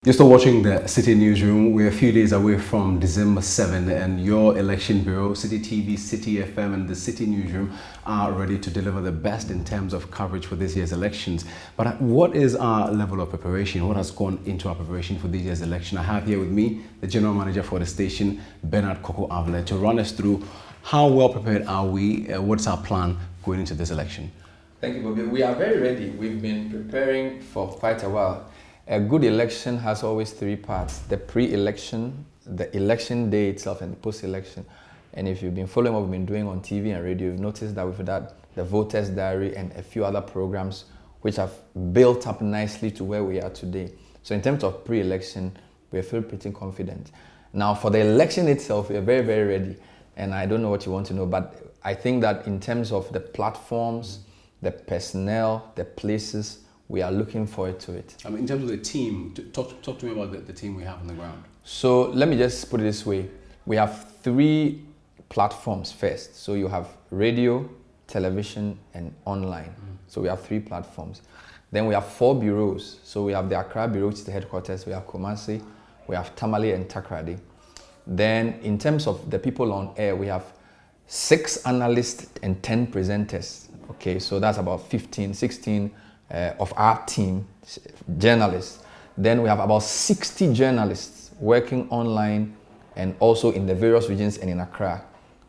You're still watching the City Newsroom. We're a few days away from December 7th, and your election bureau, City TV, City FM, and the City Newsroom are ready to deliver the best in terms of coverage for this year's elections. But what is our level of preparation? What has gone into our preparation for this year's election? I have here with me the General Manager for the station, Bernard Coco Avle, to run us through how well prepared are we, what's our plan going into this election? Thank you, Bobby. We are very ready. We've been preparing for quite a while. A good election has always three parts: the pre-election, the election day itself, and the post-election. And if you've been following what we've been doing on TV and radio, you've noticed that we've had the Voters Diary and a few other programs which have built up nicely to where we are today. So in terms of pre-election, we feel pretty confident. Now for the election itself, we are very, very ready. And I don't know what you want to know, but I think that in terms of the platforms, the personnel, the places, we are looking forward to it. In terms of the team, talk to me about the team we have on the ground. So let me just put it this way. We have three platforms first. So you have radio, television, and online. So we have three platforms. Then we have four bureaus. So we have the Accra Bureau, which is the headquarters. We have Kumasi, we have Tamale, and Takoradi. Then in terms of the people on air, we have 6 analysts and 10 presenters. Okay, so that's about 15, 16 of our team, journalists. Then we have about 60 journalists working online and also in the various regions and in Accra.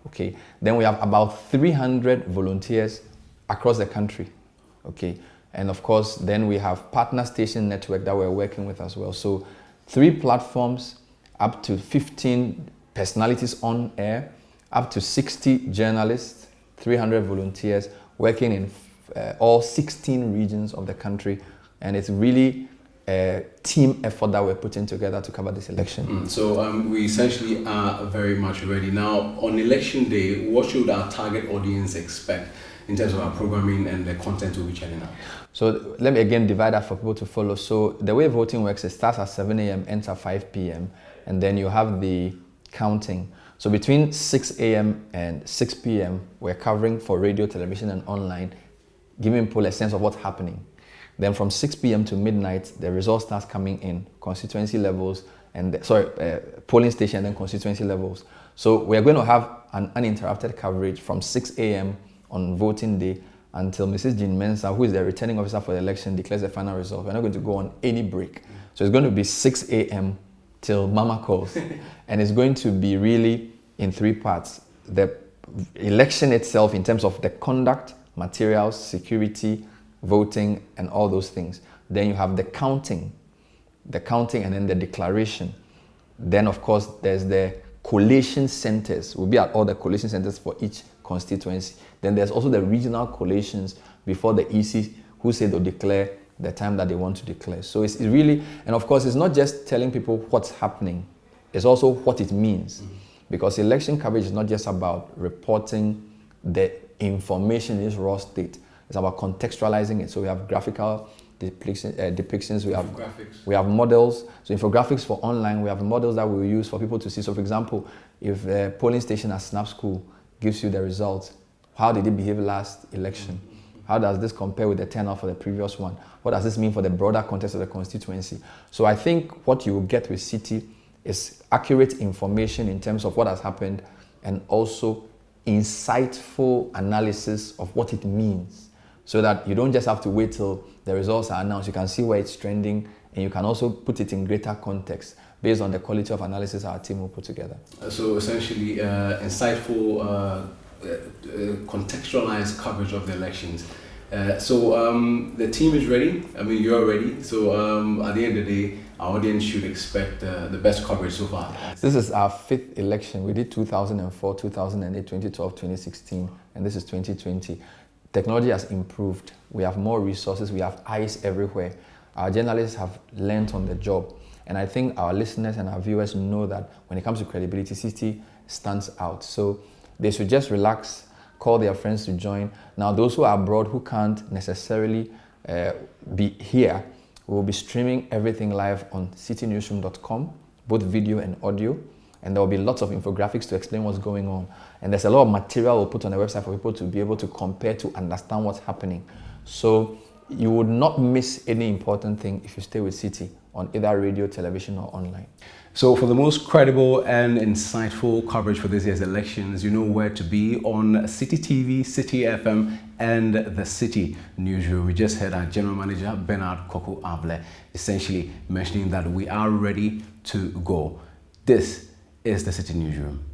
Okay. Then we have about 300 volunteers across the country. Okay. And of course, then we have partner station network that we're working with as well. So 3 platforms, up to 15 personalities on air, up to 60 journalists, 300 volunteers working in all 16 regions of the country, and it's really a team effort that we're putting together to cover this election. So we essentially are very much ready. Now, on election day, what should our target audience expect in terms of our programming and the content we'll be churning out? So let me again divide that for people to follow. So the way voting works, it starts at 7 a.m., ends at 5 p.m., and then you have the counting. So between 6 a.m. and 6 p.m., we're covering for radio, television, and online, giving people a sense of what's happening. Then from 6 p.m. to midnight, the results starts coming in, constituency levels, and polling station and then constituency levels. So we are going to have an uninterrupted coverage from 6 a.m. on voting day until Mrs. Jean Mensah, who is the returning officer for the election, declares the final result. We're not going to go on any break. So it's going to be 6 a.m. till Mama calls. And it's going to be really in 3 parts. The election itself in terms of the conduct, materials, security, voting, and all those things. Then you have the counting, and then the declaration. Then, of course, there's the collation centers. We'll be at all the collation centers for each constituency. Then there's also the regional collations before the EC, who say they'll declare the time that they want to declare. So it's really, and of course, it's not just telling people what's happening, it's also what it means. Because election coverage is not just about reporting the information in its raw state. It's about contextualizing it. So we have graphical depictions, we have models. So infographics for online, we have models that we will use for people to see. So for example, if a polling station at Snap School gives you the results, how did it behave last election? How does this compare with the turnout for the previous one? What does this mean for the broader context of the constituency? So I think what you will get with City is accurate information in terms of what has happened, and also insightful analysis of what it means, so that you don't just have to wait till the results are announced. You can see where it's trending, and you can also put it in greater context based on the quality of analysis our team will put together. So essentially, insightful, contextualized coverage of the elections. So the team is ready. I mean, you're ready. So at the end of the day, our audience should expect the best coverage so far. This is our 5th election. We did 2004, 2008, 2012, 2016, and this is 2020. Technology has improved. We have more resources. We have eyes everywhere. Our journalists have learned on the job. And I think our listeners and our viewers know that when it comes to credibility, City stands out. So they should just relax, call their friends to join. Now, those who are abroad who can't necessarily be here, we will be streaming everything live on citynewsroom.com, both video and audio. And there will be lots of infographics to explain what's going on. And there's a lot of material we'll put on the website for people to be able to compare, to understand what's happening. So you would not miss any important thing if you stay with City on either radio, television, or online. So for the most credible and insightful coverage for this year's elections, you know where to be on City TV, City FM, and the City Newsroom. We just heard our General Manager, Bernard Koku-Avle, essentially mentioning that we are ready to go. This is the City Newsroom.